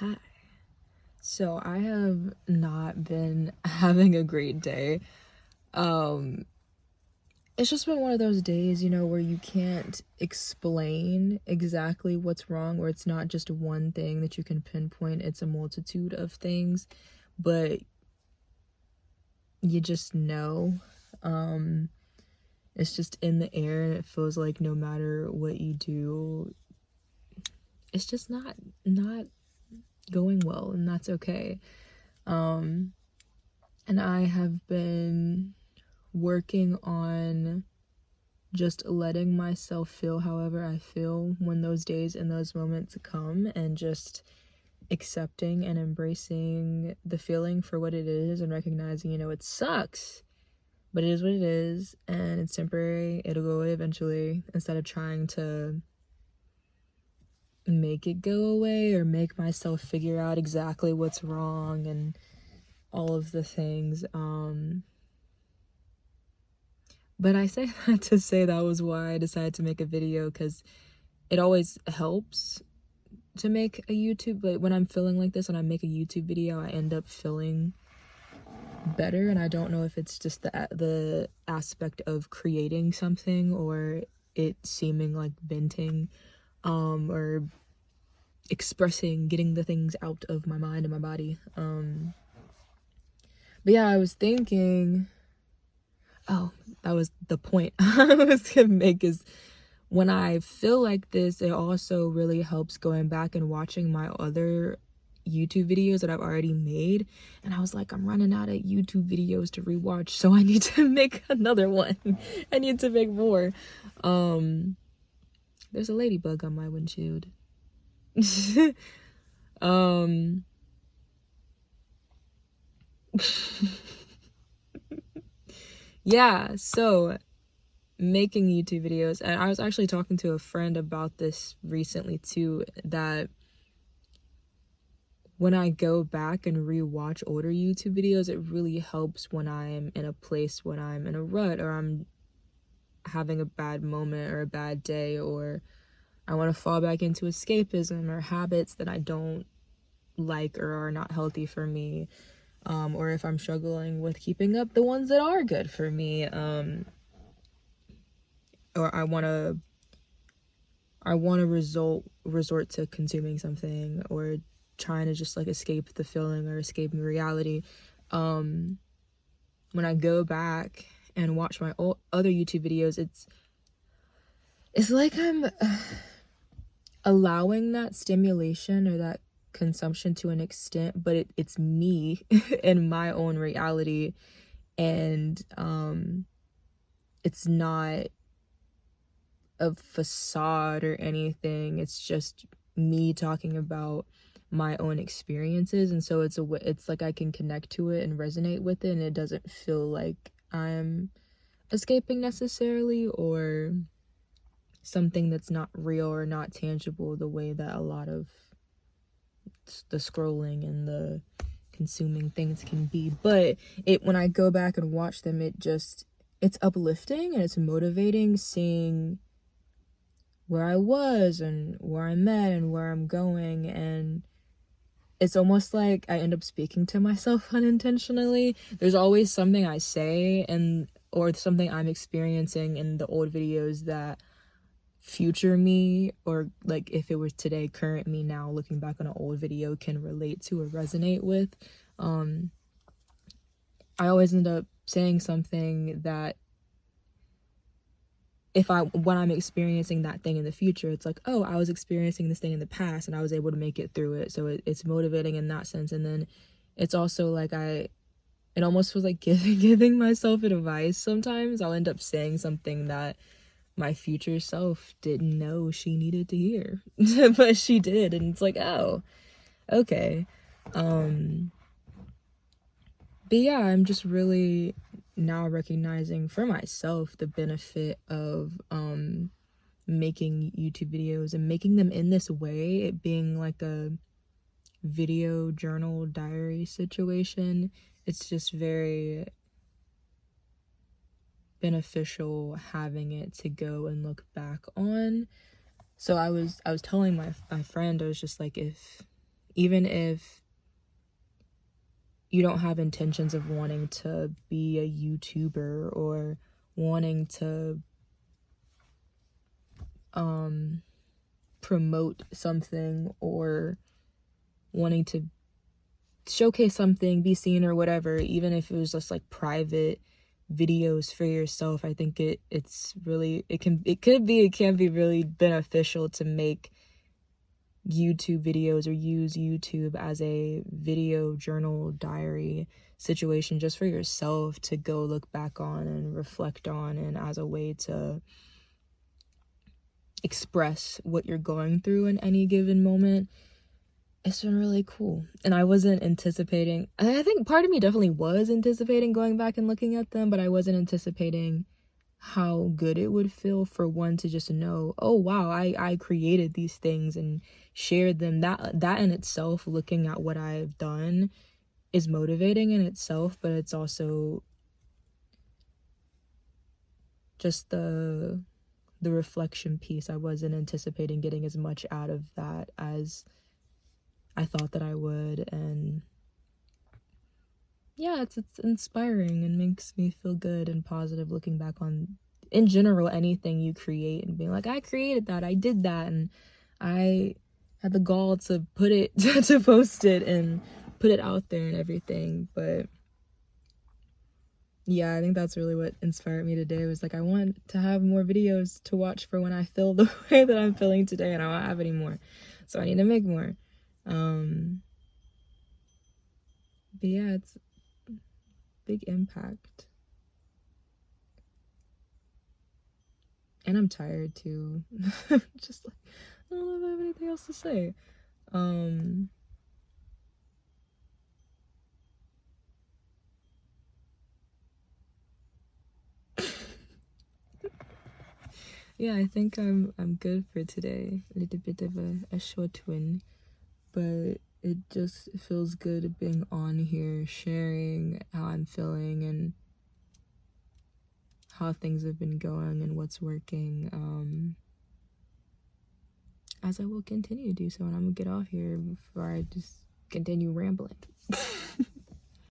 Hi. So I have not been having a great day. Um, it's just been one of those days, where you can't explain exactly what's wrong, or it's not just one thing that you can pinpoint. It's a multitude of things, but you just know. Um, it's just in the air, and it feels like no matter what you do, it's just not going well, and that's okay. And I have been working on just letting myself feel however I feel when those days and those moments come, and just accepting and embracing the feeling for what it is, and recognizing, it sucks, but it is what it is, and it's temporary. It'll go away eventually, instead of trying to make it go away or make myself figure out exactly what's wrong and all of the things. But I say that to say that was why I decided to make a video, because it always helps to make a YouTube, like when I'm feeling like this and I make a YouTube video, I end up feeling better. And I don't know if it's just the aspect of creating something, or it seeming like venting, or expressing, getting the things out of my mind and my body. But yeah, I was thinking, oh, that was the point I was gonna make, is when I feel like this, it also really helps going back and watching my other YouTube videos that I've already made. And I was like, I'm running out of YouTube videos to rewatch, so I need to make another one. I need to make more. There's a ladybug on my windshield. Yeah, so making YouTube videos, and I was actually talking to a friend about this recently too, that when I go back and rewatch older YouTube videos, it really helps when I'm in a place, when I'm in a rut, or I'm having a bad moment or a bad day, or I want to fall back into escapism or habits that I don't like or are not healthy for me, or if I'm struggling with keeping up the ones that are good for me, or I want to resort to consuming something, or trying to just like escape the feeling or escaping reality. When I go back and watch my other YouTube videos, it's like I'm allowing that stimulation or that consumption to an extent, but it's me and my own reality, and it's not a facade or anything. It's just me talking about my own experiences, and so it's like I can connect to it and resonate with it, and it doesn't feel like I'm escaping necessarily, or something that's not real or not tangible, the way that a lot of the scrolling and the consuming things can be. But when I go back and watch them, it's uplifting and it's motivating, seeing where I was and where I'm at and where I'm going. And it's almost like I end up speaking to myself unintentionally. There's always something I say or something I'm experiencing in the old videos that future me, or like if it was today, current me now looking back on an old video, can relate to or resonate with. I always end up saying something that when I'm experiencing that thing in the future, it's like, oh, I was experiencing this thing in the past and I was able to make it through it. So it's motivating in that sense. And then it's also like it almost feels like giving myself advice. Sometimes I'll end up saying something that my future self didn't know she needed to hear, but she did. And it's like, oh, okay. But yeah, I'm just really now recognizing for myself the benefit of making YouTube videos and making them in this way, it being like a video journal diary situation. It's just very beneficial having it to go and look back on. So I was telling my friend, I was just like, if even if you don't have intentions of wanting to be a YouTuber or wanting to promote something or wanting to showcase something, be seen or whatever, even if it was just like private videos for yourself, I think it's really, it can be really beneficial to make YouTube videos or use YouTube as a video journal diary situation just for yourself to go look back on and reflect on, and as a way to express what you're going through in any given moment. It's been really cool. And I wasn't anticipating, I think part of me definitely was anticipating going back and looking at them, but I wasn't anticipating how good it would feel for one to just know, oh wow, I created these things and shared them. That in itself, looking at what I've done, is motivating in itself, but it's also just the reflection piece. I wasn't anticipating getting as much out of that as I thought that I would, and yeah, it's inspiring and makes me feel good and positive looking back on, in general, anything you create and being like, I created that, I did that, and I had the gall to put it to post it and put it out there and everything. But yeah, I think that's really what inspired me today. Was like, I want to have more videos to watch for when I feel the way that I'm feeling today, and I don't have any more, so I need to make more. But yeah, it's big impact. And I'm tired too. Just like, I don't have anything else to say. Yeah, I think I'm good for today. A little bit of a short one, but it just feels good being on here, sharing how I'm feeling and how things have been going and what's working, as I will continue to do so. And I'm gonna get off here before I just continue rambling.